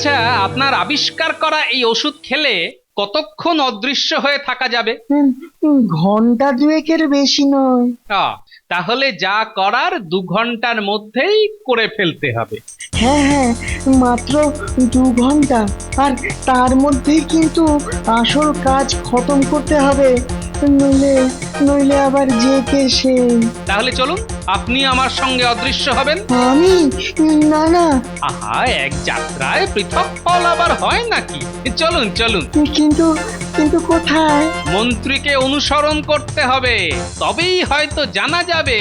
আচ্ছা, আপনার আবিষ্কার করা এই ওষুধ খেলে কতক্ষণ অদৃশ্য হয়ে থাকা যাবে? ঘন্টা দুয়েকের বেশি নয়। আহ, তাহলে যা করার 2 ঘন্টার মধ্যেই করে ফেলতে হবে। হ্যাঁ হ্যাঁ, মাত্র 2 ঘন্টা। আর তার মধ্যেই কিন্তু আসল কাজ খতম করতে হবে, নইলে নইলে আবার যে কে সে। তাহলে চলুন, আপনি আমার সঙ্গে অদৃশ্য হবেন। আমি? না না। আহা, এক যাত্রায় পৃথক ফল আবার হয় নাকি? চলুন চলুন। কিন্তু কিন্তু কোথায়? মন্ত্রীকে অনুসরণ করতে হবে, তবেই হয়তো জানা যাবে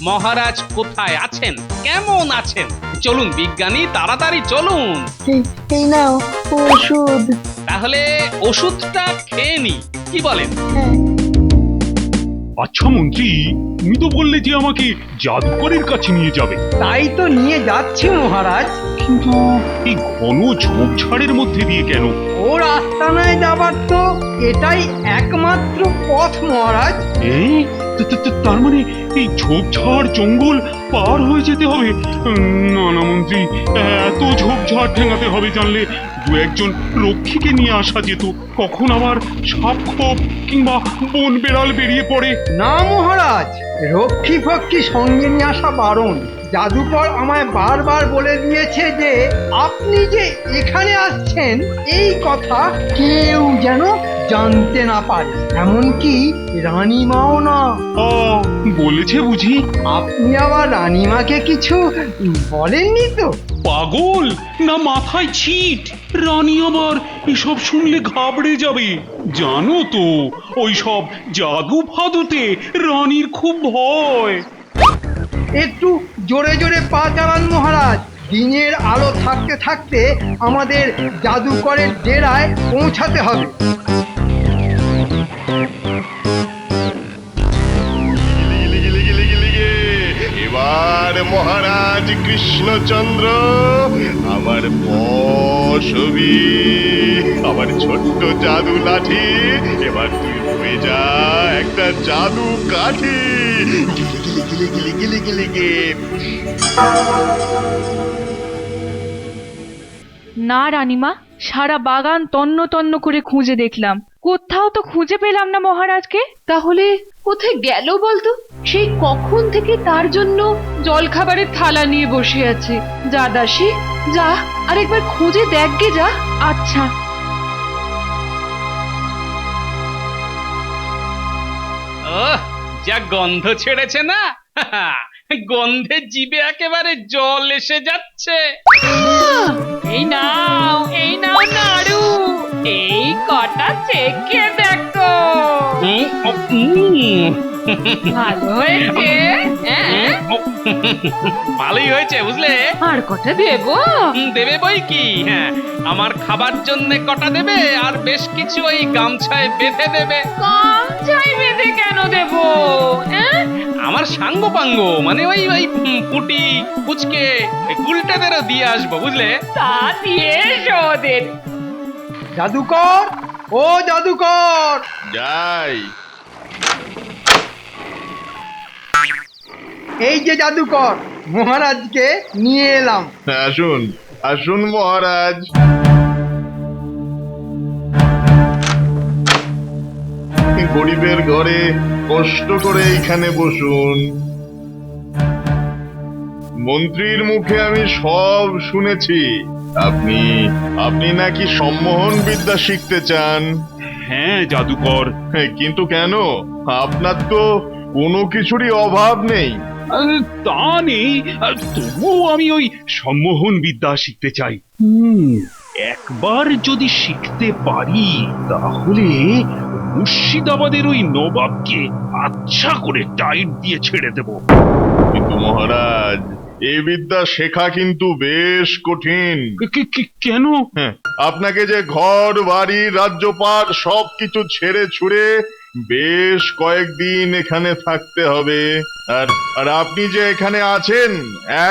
মহারাজ কোথায় আছেন, কেমন আছেন। চলুন বিজ্ঞানী, তাড়াতাড়ি চলুন। এই এই নাও ওষুধ। তাহলে ওষুধটা খেয়ে নি, কি বলেন? হ্যাঁ। আচ্ছা মন্ত্রী, তুমি তো বললে যে আমাকে জাদুকরের কাছে নিয়ে যাবে, তাই তো নিয়ে যাচ্ছি মহারাজ। কিন্তু এই ঘন ঝোপঝাড়ের মধ্যে দিয়ে কেন? ওর আস্তানায় যাবার তো এটাই একমাত্র পথ মহারাজ। এই তার মানে এই ঝোপঝাড় জঙ্গল পার হয়ে যেতে হবে? না না মন্ত্রী, এত ঝোপঝাড় ঠেঙাতে হবে জানলে 2-1 রক্ষীকে নিয়ে আসা যেত। কখন আবার সাপ খোপ কিংবা বন বেড়াল বেরিয়ে পড়ে। না মহারাজ, রক্ষী ফক্ষী সঙ্গে নিয়ে আসা বারণ। জাদুকর আমায় বারবার বলে দিয়েছে যে আপনি যে এখানে আসছেন এই কথা কেউ যেন জানতে না পারে, এমনকি রানীমাও না। বলেছে বুঝি? আপনি আবার রানীমাকে কিছু বলেননি তো? পাগল না মাথায় ছিট? রানী আবার এসব শুনলে ঘাবড়ে যাবে। জানো তো, ওই সব জাদু ফাদুতে রানীর খুব ভয়। একটু জোরে জোরে পা চালান মহারাজ। দিনের আলো থাকতে থাকতে আমাদের জাদুকরের ডেরায় পৌঁছাতে হবে। এবার মহারাজ কৃষ্ণচন্দ্র আমার বসবি, আমার ছোট্ট জাদু লাঠি এবার তুই হয়ে যা একটা জাদু কাঠি। গিলি গিলি গিলি গিলি গিলি গে। না রানীমা, সারা বাগান তন্ন তন্ন করে খুঁজে দেখলাম, কোথাও তো খুঁজে পেলাম না মহারাজকে। তাহলে কোথায় গেল বলতো? সেই কখন থেকে তার জন্য জলখাবারের থালা নিয়ে বসে আছে। যা দাসী, যা আরেকবার খুঁজে দেখ গে, যা। আচ্ছা। ওহ, যা গন্ধ ছেড়েছে না! গন্ধে জিভে একেবারে জল এসে যাচ্ছে। এই নাও, এই নাও নাড়ু, এই কটা চেখে দেখো। ভালো হয়েছে? হ্যাঁ, ভালোই হয়েছে বুঝলে। আর কটা দেবো? দেবে বই কি, হ্যাঁ, আমার খাবার জন্য কটা দেবে, আর বেশ কিছু ওই গামছায় বেঁধে দেবে। গামছায় বেঁধে কেন দেবো? আমার সাঙ্গ পাঙ্গ, মানে ওই ওই পুটি পুচকে গুলটেদেরও দিয়ে আসবো বুঝলে। তা দিয়ে এসো ওদের। জাদুকর, ও জাদুকর! যাই। এই যে জাদুকর, মহারাজকে নিয়ে এলাম। আসুন আসুন মহারাজ। গরিবের ঘরে কষ্ট করে এইখানে বসুন। মন্ত্রীর মুখে আমি সব শুনেছি। আপনি আপনি নাকি সম্মোহন বিদ্যা শিখতে চান। হ্যাঁ জাদুকর। কিন্তু কেন? আপনার তো কোনো কিছুরই অভাব নেই। তা নেই, তবুও আমি ওই সম্মোহন বিদ্যা শিখতে চাই। একবার যদি শিখতে পারি তাহলে মুর্শিদাবাদের ওই নবাবকে আচ্ছা করে টাইট দিয়ে ছেড়ে দেব। কিন্তু মহারাজ, এই বিদ্যা শেখা কিন্তু বেশ কঠিন। কেন? আপনাকে যে ঘর বাড়ি রাজ্যপাট সবকিছু ছেড়ে ছুড়ে বেশ কয়েকদিন এখানে থাকতে হবে। আর আর আপনি যে এখানে আছেন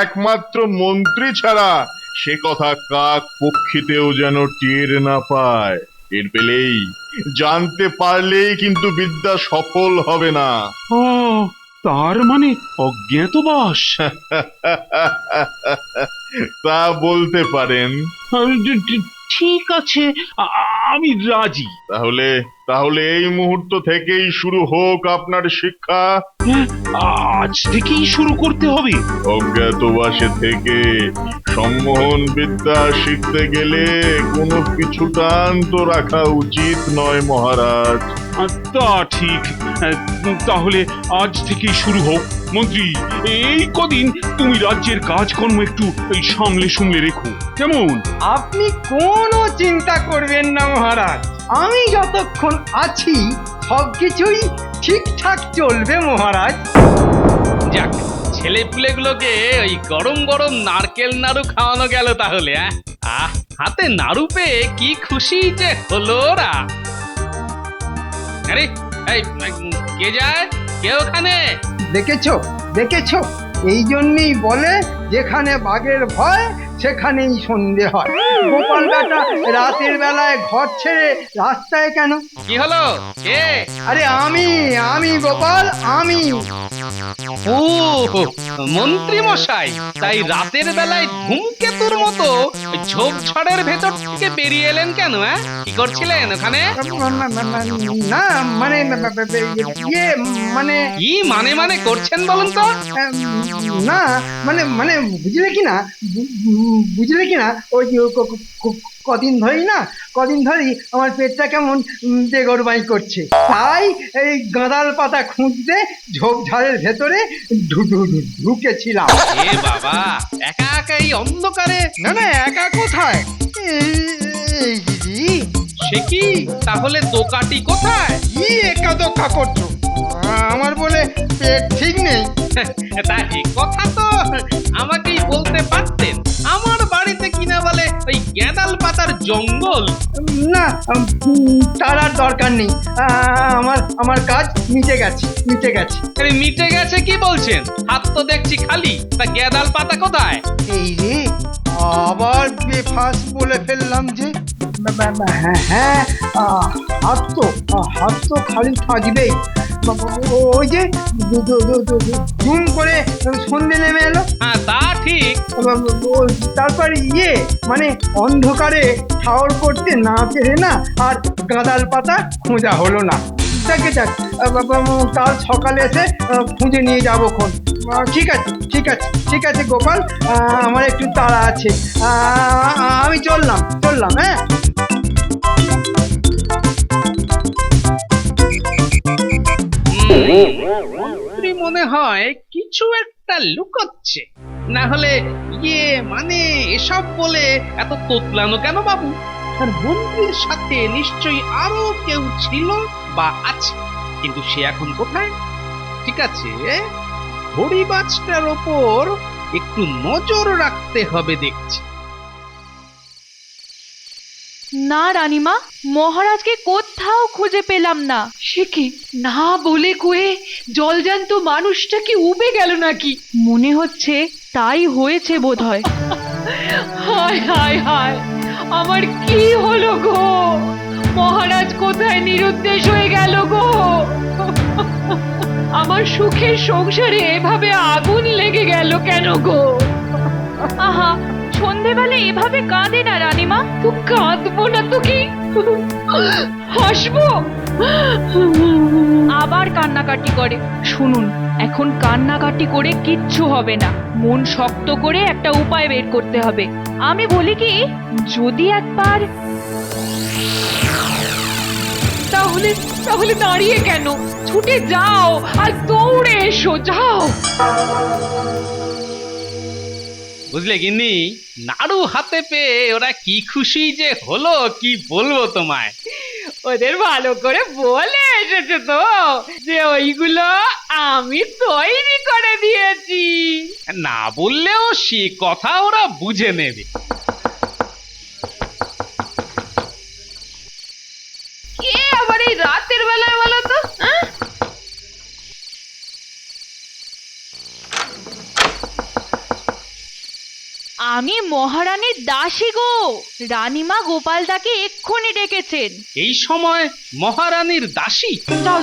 একমাত্র মন্ত্রী ছাড়া, সে কথা কাক পক্ষীতেও যেন টের না পায়। টের পেলেই, জানতে পারলেই কিন্তু বিদ্যা সফল হবে না। তার মানে অজ্ঞাতবাস। তা বলতে পারেন। ঠিক আছে, আমি রাজি। তাহলে তাহলে এই মুহূর্ত থেকেই শুরু হোক আপনার শিক্ষা। হ্যাঁ, আজ থেকেই শুরু করতে হবে। অজ্ঞাতবাসে থেকে সম্মোহন বিদ্যা শিখতে গেলে কোনো পিছুটান তো রাখা উচিত নয় মহারাজ। তা ঠিক। তাহলে আজ থেকেই শুরু হোক। মন্ত্রী, এই কদিন তুমি রাজ্যের কাজকর্ম একটু সামলে রেখো, কেমন? আপনি কোনো চিন্তা করবেন না মহারাজ, আমি যতক্ষণ আছি সবকিছুই ঠিকঠাক চলবে মহারাজ। যাক, ছেলে পুলেগুলোকে ওই গরম গরম নারকেল নাড়ু খাওয়ানো গেল তাহলে। হাতে নাড়ু পেয়ে কি খুশি যে হলো ওরা। আরে এই কে যায়, কে ওখানে? দেখেছো দেখেছো, এই জন্যই বলে যেখানে বাঘের ভয় সেখানেই সন্ধে হয়। গোপাল বেটা রাতের বেলায় ঘর ছেড়ে রাস্তায় কেন? কি হলো, কে? আরে আমি গোপাল, আমি। ও, মন্ত্রী মশাই, তাই রাতের বেলায় ধূমকেতুর মতো ঝোপঝাড়ের ভেতর থেকে বেরিয়ে এলেন কেন? কি করছিলেন ওখানে? না মানে ইয়ে মানে কি মানে করছেন বলুন তো? না মানে মানে বুঝলে কি না, বুঝলে কি না, ওই যে কদিন ধরেই আমার পেটটা কেমন বেগরবাই করছে, তাই এই গাঁদাল পাতা খুঁজতে ঝোপঝাড়ের ভেতরে ঢুকেছিলাম। এ বাবা, একা একা এই অন্ধকারে? না না, একা কোথায়, এই দিদি। সে কি, তাহলে দোকাটি কোথায়? কি একা দোকা করছো? আমার বলে পেট ঠিক নেই? তা এ কথা তো আমাকেই বলতে পারতেন। আমার বাড়িতে কিনা বলে ওই গ্যাঁদাল পাতার জঙ্গল। না, তার আর দরকার নেই। আমার কাজ মিটে গেছে। আরে মিটে গেছে কি বলছেন? হাত তো দেখছি খালি, তা গ্যাঁদাল পাতা কোথায়? এই রে, আবার বেফাস বলে ফেললাম যে। হ্যাঁ, হাত তো খালি থাকবেই। ওই যে জুম করে সন্ধে নেমে এলো। হ্যাঁ, তা ঠিক। তারপর ইয়ে মানে অন্ধকারে ঠাউর করতে না পেরে না আর গাঁদাল পাতা খোঁজা হলো না। যাক, কাল সকালে এসে খুঁজে নিয়ে যাবো খন। ঠিক আছে গোপাল, আমার একটু তাড়া আছে। আমি চললাম। হ্যাঁ, মন্ত্রী মনে হয় কিছু একটা লুকোচ্ছে। না হলে ইয়ে মানে এসব বলে এত তোতলানো কেন বাবু? আর মন্ত্রীর সাথে নিশ্চয়ই আরো কেউ ছিল বা আছে, কিন্তু সে এখন কোথায়? ঠিক আছে, হরিবাজটার ওপর একটু নজর রাখতে হবে দেখছি। না রানীমা, মহারাজকে কোথাও খুঁজে পেলাম না। সে কি, না বলে কয়ে জলজান্ত মানুষটা কি উবে গেল নাকি? মনে হচ্ছে তাই হয়েছে বোধহয়। হায় হায় হায়, আমার কি হলো গো? মহারাজ কোথায় নিরুদ্দেশ হয়ে গেল গো? আমার সুখের সংসারে এভাবে আগুন লেগে গেল কেন গো? আহা, সন্ধেবেলা এভাবে কাঁদে না রানীমা। তো কাঁদবো না তো কি, হাসবো? আবার কান্নাকাটি করে। শুনুন, এখন কান্নাকাটি করে কিচ্ছু হবে না। মন শক্ত করে একটা উপায় বের করতে হবে। আমি বলি কি, যদি একবার তাহলে তাহলে দাঁড়িয়ে কেন, ছুটে যাও আর দৌড়ে এসো, যাও। বুঝলে গিন্নি, নাড়ু হাতে পেয়ে ওরা কি খুশি যে হলো, কি বলবো তোমায়। ওদের ভালো করে বলে এসেছে তো যে ওইগুলো আমি তৈরি করে দিয়েছি। না বললেও সে কথা ওরা বুঝে নেবে। কে আবার এই রাতের বেলায় বলো তো? আমি মহারানীর দাসী গো। রানীমা গোপালদাকে এক্ষুনি ডেকেছেন। এই সময় মহারানীর দাসী? যাও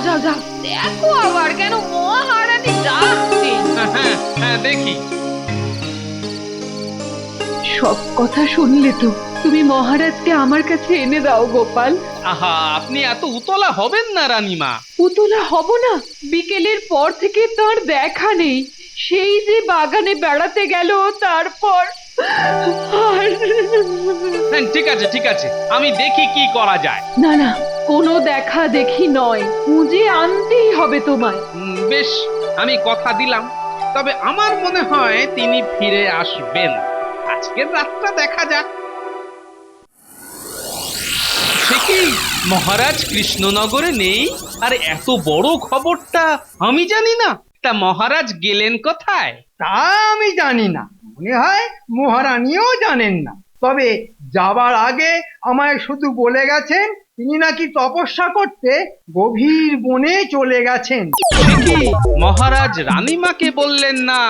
দেখো আবার কেন মহারানী ডাকছেন। হ্যাঁ, দেখি। সব কথা শুনলে তো, তুমি মহারাজকে আমার কাছে এনে দাও গোপাল। আহা, আপনি এত উতলা হবেন না রানীমা। উতলা হব না? বিকেলের পর থেকে তার দেখা নেই। সেই যে বাগানে বেড়াতে গেল, তারপর আর হ্যাঁ, ঠিক আছে ঠিক আছে, আমি দেখি কি করা যায়। না না, কোনো দেখা দেখি নয়, খুঁজে আনতেই হবে তোমায়। বেশ, আমি কথা দিলাম। তবে আমার মনে হয় তিনি ফিরে আসবেন। আজকের রাতটা দেখা যাক। সে কি, মহারাজ কৃষ্ণনগরে নেই? আর এত বড় খবরটা আমি জানি না। তা মহারাজ গেলেন কোথায়? তা আমি জানি না, মনে হয় মহারানীও জানেন না। তবে যাবার আগে আমায় শুধু বলে গেছেন তিনি নাকি তপস্যা করতে গভীর বনে চলে গেছেন। সে কি, মহারাজ রানীমাকে বললেন না,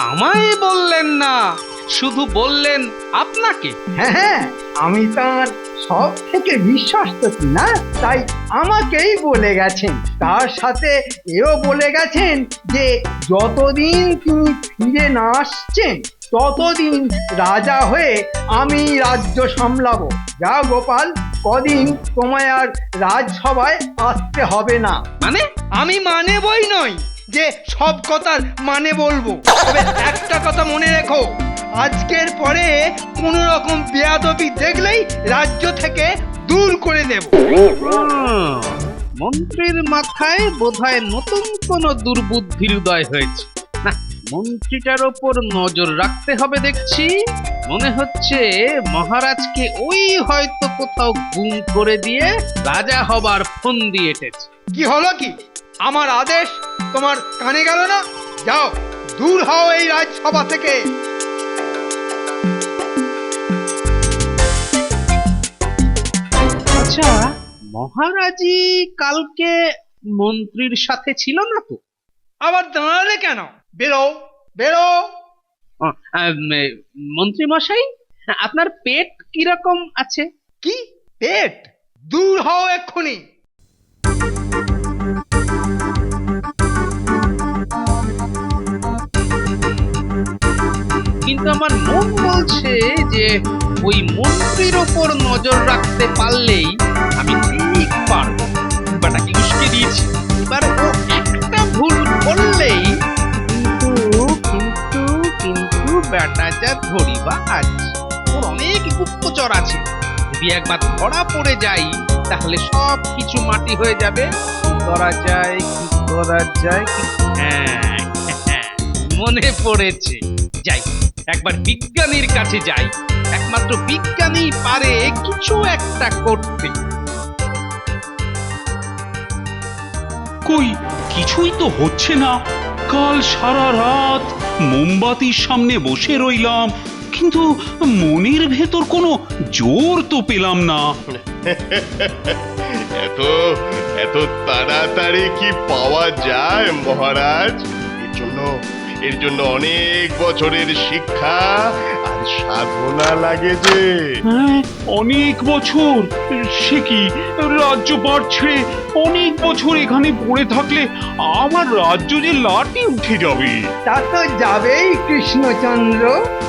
আমায় বললেন না, শুধু বললেন আপনাকে? হ্যাঁ হ্যাঁ, আমি তার সব থেকে বিশ্বস্ত না, তাই আমাকেই বলে গেছেন। তার সাথে এও বলে গেছেন যে যতদিন তিনি ফিরে না আসছেন ততদিন রাজা হয়ে আমি রাজ্য সামলাবো। যা গোপাল, কদিন তোমায় আর রাজসভায় আসতে হবে না। মানে? আমি মানে বই নই যে সব কথার মানে বলবো। তবে একটা কথা মনে রেখো, আজকের পরে কোন রকম বেয়াদবি দেখলেই রাজ্য থেকে দূর করে দেব। মন্ত্রীর মাথায় বোধহয় নতুন কোন দুর্বুদ্ধির উদয় হয়েছে। না, মন্ত্রীটার ওপর নজর রাখতে হবে দেখছি। মনে হচ্ছে মহারাজকে ওই হয়তো কোথাও গুম করে দিয়ে রাজা হবার ফোন দিয়ে এটেছে। কি হলো কি? আমার আদেশ তোমার কানে গেল না? যাও, দূর হও এই রাজসভা থেকে। আচ্ছা, মহারাজই কালকে মন্ত্রীর সাথে ছিল না তো? আবার দাঁড়ালে কেন? বেরো বেরো। মন্ত্রী মশাই, আপনার পেট কিরকম আছে? কি পেট? দূর হও এক্ষুনি। কিন্তু আমার মন বলছে যে ওই মন্ত্রীর ওপর নজর রাখতে পারলেই আমি ঠিক পারবো। বাটাকে উস্কে দিয়েছি, এবার ও একটা ভুল করলেই কিন্তু কিন্তু কিন্তু ব্যাটা যা ধরিবা আছে, ওর অনেক গুপ্তচর আছে। যদি একবার ধরা পড়ে যাই তাহলে সব কিছু মাটি হয়ে যাবে। কি করা যায়, কি করা যায়, হ্যাঁ হ্যাঁ, মনে পড়েছে। যাই, একবার বিজ্ঞানীর কাছে যাই। একমাত্র বিজ্ঞানী পারে কিছু একটা করতে। কই কিছুই তো হচ্ছে না। কাল সারা রাত মোমবাতির সামনে বসে রইলাম, কিন্তু মনের ভেতর কোনো জোর তো পেলাম না। এত এত তাড়াতাড়ি কি পাওয়া যায় মহারাজ? এর জন্য অনেক বছরের শিক্ষা আর সাধনা লাগে যে। হ্যাঁ, অনেক বছর। সে কি, রাজ্যপাট ছেড়ে অনেক বছর এখানে পড়ে থাকলে আমার রাজ্য যে লাটে উঠে যাবে। তা তো যাবেই কৃষ্ণচন্দ্র।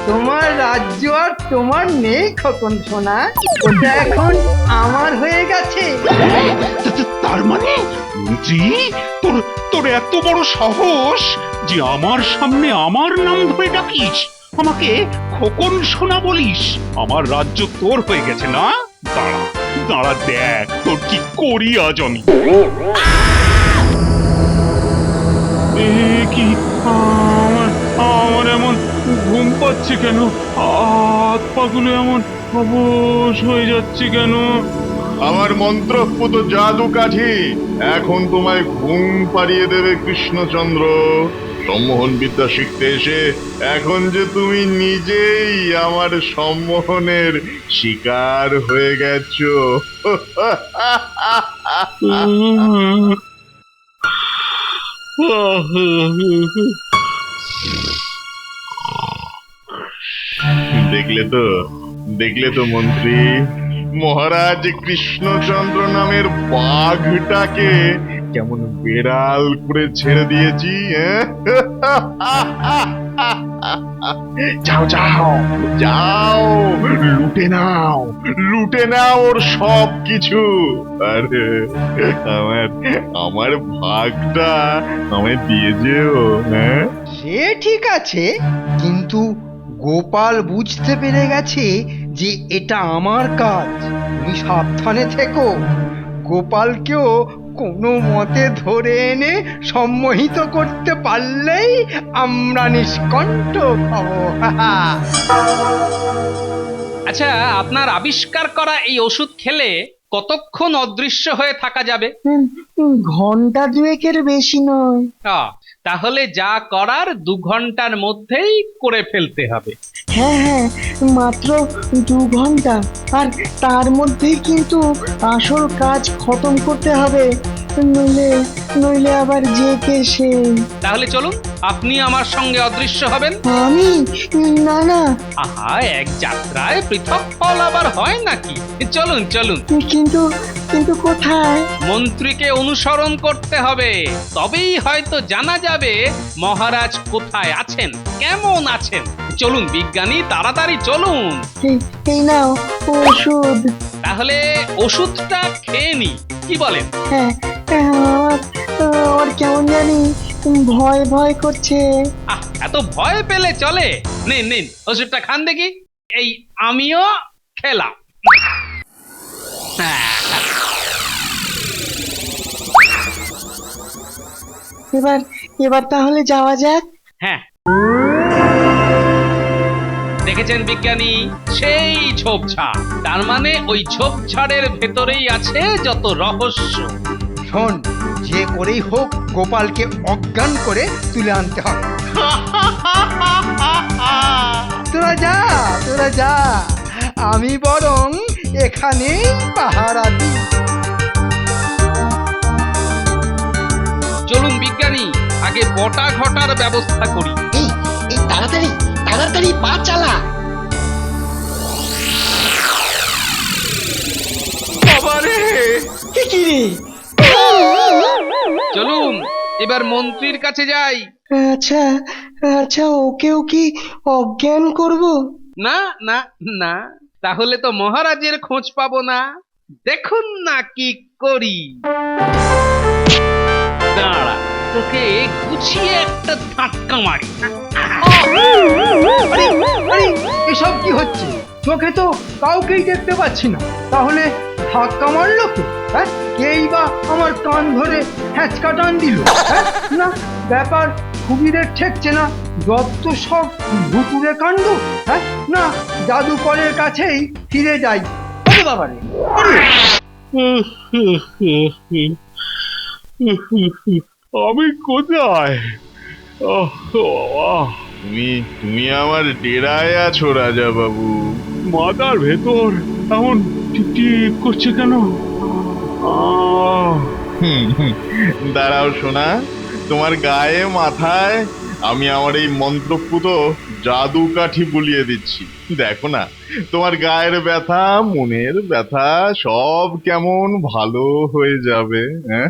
তোমার রাজ্য আর তোমার নেই খোকন সোনা, ওটা এখন আমার হয়ে গেছে। তার মানে মন্ত্রী, তোর তোর এত বড় সাহস যে আমার সামনে আমার নাম ধরে ডাকিস, আমাকে খোকন সোনা বলিস? আমার রাজ্য তোর হয়ে গেছে না? দাঁড়া দাঁড়া, দেখ তোর কি করি আজ আমি। এ কি, আমার এমন ঘুম পাচ্ছে কেন? হাত পাগুলো এমন অবশ হয়ে যাচ্ছে কেন? আমার মন্ত্রপুত জাদু কাঠি এখন তোমায় ঘুম পাড়িয়ে দেবে কৃষ্ণচন্দ্র। সম্মোহন বিদ্যা শিখতে এসে এখন যে তুমি নিজেই আমার সম্মোহনের শিকার হয়ে গেছো। দেখলে তো মন্ত্রী, মহারাজ কৃষ্ণচন্দ্র নামের বাঘটাকে কেমন বেড়াল করে ছেড়ে দিয়েছি। যাও যাও যাও, লুটে নাও ওর সব কিছু। আরে আমার আমার ভাগটা আমায় দিয়ে যেও। হ্যাঁ, সে ঠিক আছে, কিন্তু গোপাল বুঝতে পেরে গেছে যে এটা আমার কাজ। তুমি সাবধানে থেকো। গোপালকেও কোনো মতে ধরে এনে সম্মোহিত করতে পারলেই আমরা নিষ্কণ্ঠ হব। আচ্ছা, আপনার আবিষ্কার করা এই ওষুধ খেলে কতক্ষণ অদৃশ্য হয়ে থাকা যাবে? ঘন্টা দুয়েকের বেশি নয়। তাহলে যা করার 2 ঘন্টার মধ্যেই করে ফেলতে হবে। হ্যাঁ হ্যাঁ, মাত্র 2 ঘন্টা। আর তার মধ্যেই কিন্তু আসল কাজ খতম করতে হবে, নইলে নইলে আবার যে কে সে। তাহলে চলুন, আপনি আমার সঙ্গে অদৃশ্য হবেন। আমি? না না। আহা, এক যাত্রায় পৃথক ফল আবার হয় নাকি? চলুন চলুন। কিন্তু কিন্তু কোথায়? মন্ত্রীকে অনুসরণ করতে হবে, তবেই হয়তো জানা যাবে মহারাজ কোথায় আছেন, কেমন আছেন। চলুন বিজ্ঞানী, তাড়াতাড়ি চলুন। এই নাও ওষুধ। তাহলে ওষুধটা খেয়ে নি, কি বলেন? হ্যাঁ, আমার কেমন জানি ভয় ভয় করছে। এত ভয় পেলে চলে? নিন নিন, ওষুধটা খান দেখি। এই আমিও খেলাম। এবার এবার তাহলে যাওয়া যাক। হ্যাঁ, দেখেছেন বিজ্ঞানী, সেই ঝোপঝাড়। তার মানে ওই ঝোপঝাড়ের ভেতরেই আছে যত রহস্য। শোন, যে করেই হোক গোপালকে অজ্ঞান করে তুলে আনতে হবে। তোরা যা, আমি বরং এখানেই পাহারা দিই। চলুন বিজ্ঞানী, আগে বটা ঘটার ব্যবস্থা করি। এই এই তাড়াতাড়ি তাড়াতাড়ি পা চালা। বাবারে, কি রে? চলুন এবার মন্ত্রীর কাছে যাই। আচ্ছা আচ্ছা, ওকেও কি অজ্ঞান করব? না না না, তাহলে তো মহারাজের খোঁজ পাবো না। দেখুন না কি করি। দাঁড়া, তোকে গুছিয়ে একটা ধাক্কা মারি। আরে আরে, এসব কি হচ্ছে? চোখে তো কাউকেই দেখতে পাচ্ছি না, তাহলে ধাক্কা মারলো কে? হ্যাঁ, কেই বা আমার কান ধরে হ্যাঁচকা টান দিল? হ্যাঁ, না, ব্যাপার খুবিদের ঠেকছে না। যত সব ভুতুরে কাণ্ড। হ্যাঁ, না, জাদুকরের কাছেই ফিরে যাই। আরে বাবারে, আরে আমি কোথায়? তুমি তুমি আমার ডেরায় আছো রাজা বাবু। মাথার ভেতর এমন টিপ করছে কেন? দাঁড়াও শোনা, তোমার গায়ে মাথায় আমি আমার এই মন্ত্রপুত জাদু কাঠি বুলিয়ে দিচ্ছি। দেখো না, তোমার গায়ের ব্যথা, মনের ব্যথা সব কেমন ভালো হয়ে যাবে। হ্যাঁ,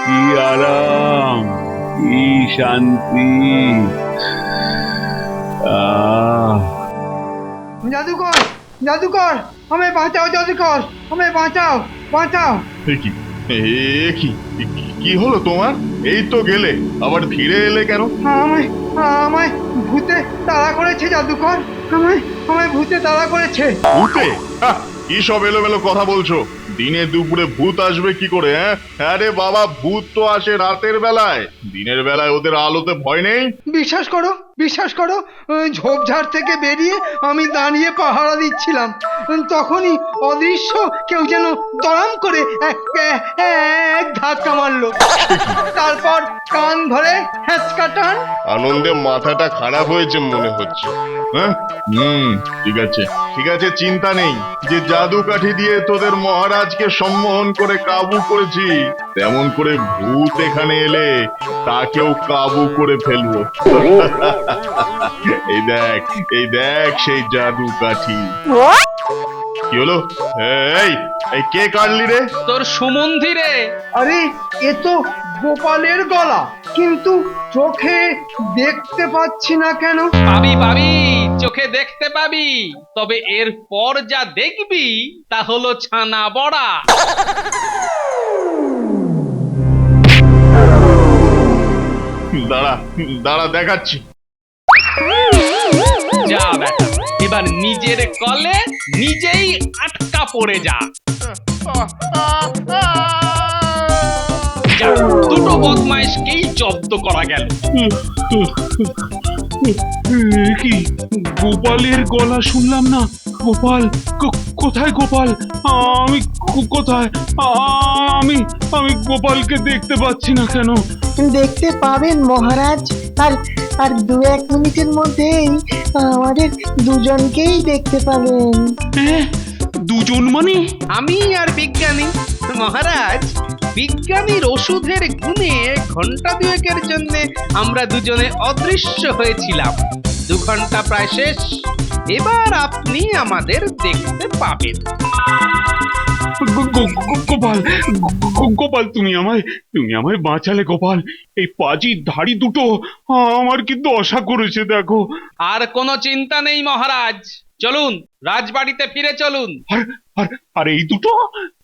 কি আরাম, কি শান্তি। জাদুকর, জাদুকর, আমায় বাঁচাও, জাদুকর, আমায় বাঁচাও, বাঁচাও। এ কি এ কি কি হলো তোমার? এই তো গেলে, আবার ফিরে এলে কেন? আমায় আমায় ভূতে তাড়া করেছে জাদুকর। আমায় আমায় ভূতে তাড়া করেছে। ভূতে? কি সব এলোমেলো কথা বলছো? দিনে দুপুরে ভূত আসবে কি করে? হ্যাঁ, আরে বাবা, ভূত তো আসে রাতের বেলায়। দিনের বেলায় ওদের আলোতে ভয় নেই। বিশ্বাস করো, বিশ্বাস করো, ঝোপঝাড় থেকে বেরিয়ে আমি দাঁড়িয়ে পাহারা দিচ্ছিলাম। তখনই অদৃশ্য কেউ যেন দড়াম করে এক ধাক্কা মারলো। তারপর কান ধরে হ্যাঁচকা টান। আনন্দে মাথাটা খারাপ হয়েছে মনে হচ্ছে। হ্যাঁ, ঠিক আছে, চিন্তা নেই। যে জাদু কাঠি দিয়ে তোদের মহারাজকে সম্মোহন করে কাবু করেছি, তেমন করে ভূত এখানে এলে তাকেও কাবু করে ফেলবো। এই দেখ সেই জাদু কাঠি। কি হলো? এই এই কে কাটলি রে? তোর সুমন্দিরে। আরে, এ তো গোপালের গলা। কিন্তু চোখে দেখতে পাচ্ছি না কেন? পাবি পাবি, চোখে দেখতে পাবি, তবে এর পর যা দেখবি তা হলো ছানা বড়া। দাঁড়া দাঁড়া দেখাচ্ছি। যা বেটা, এবার নিজের কলে নিজেই আটকা পড়ে যা। যা, দুটো বদমাইশকেই জব্দ করা গেল। কি গোপালের গলা শুনলাম না? গোপাল কোথায় গোপাল? আমি কোথায়? আমি আমি গোপালকে দেখতে পাচ্ছি না কেন? দেখতে পাবেন মহারাজ। আর আর 2-1 মিনিটের মধ্যেই আমাদের দুজনকেই দেখতে পাবেন। দুজন মানে? আমি আর বিজ্ঞানী। মহারাজ, বিজ্ঞানীর ওষুধের গুণে ঘন্টা দুয়েকের জন্য আমরা দুজনে অদৃশ্য হয়েছিলাম। 2 ঘন্টা প্রায় শেষ, এবার আপনি আমাদের দেখতে পাবেন। গোপাল গোপাল, তুমি আমায় বাঁচালে গোপাল। এই পাজির ধাড়ি দুটো আমার কি দশা করেছে দেখো। আর কোনো চিন্তা নেই মহারাজ, চলুন রাজবাড়িতে ফিরে চলুন। আর আর আর এই দুটো?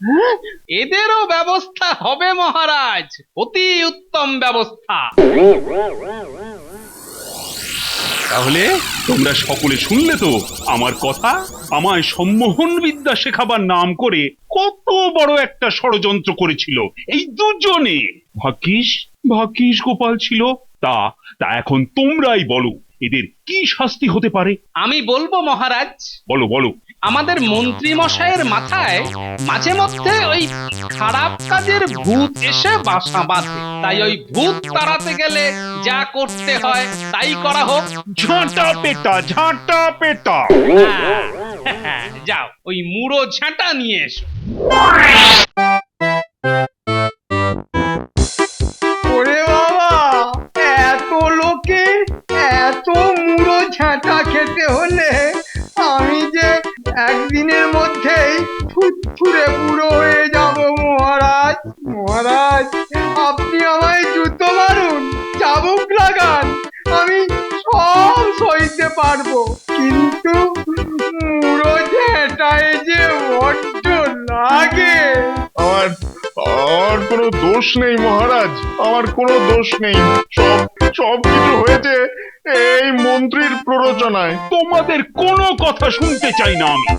হ্যাঁ? এদেরও ব্যবস্থা হবে মহারাজ, অতি উত্তম ব্যবস্থা। তাহলে তোমরা সকলে শুনলে তো আমার কথা। আমায় সম্মোহন বিদ্যা শেখাবার নাম করে কত বড় একটা ষড়যন্ত্র করেছিল এই দুজনে। ভাগ্যিস গোপাল ছিল। তা তা এখন তোমরাই বলো, এদের কি শাস্তি হতে পারে? আমি বলবো মহারাজ, বলো বলো। আমাদের মন্ত্রী মশাইয়ের মাথায় মাঝে মধ্যে ওই খারাপ কাজের ভূত এসে বাসা বাঁধে, তাই ওই ভূত তাড়াতে গেলে যা করতে হয় তাই করা হোক। ঝাঁটা পেটা। হ্যাঁ, যাও ওই মুড়ো ঝাঁটা নিয়ে এসো। ওরে বাবা, এত লোকে এত মুড়ো ঝাঁটা খেতে হলে আমি যে একদিনের মধ্যেই ফুরফুরে বুড়ো হয়ে যাব। মহারাজ, মহারাজ, আপনি আমায় জুতো মারুন, চাবুক লাগান, আমি সব সইতে পারবো, কিন্তু মুড়ো ঝাঁটায় যে বড্ড লাগে। আমার আমার কোনো দোষ নেই মহারাজ, আমার কোনো দোষ নেই। সব কিছু হয়েছে এই মন্ত্রীর প্ররোচনায়। তোমাদের কোনো কথা শুনতে চাই না আমি।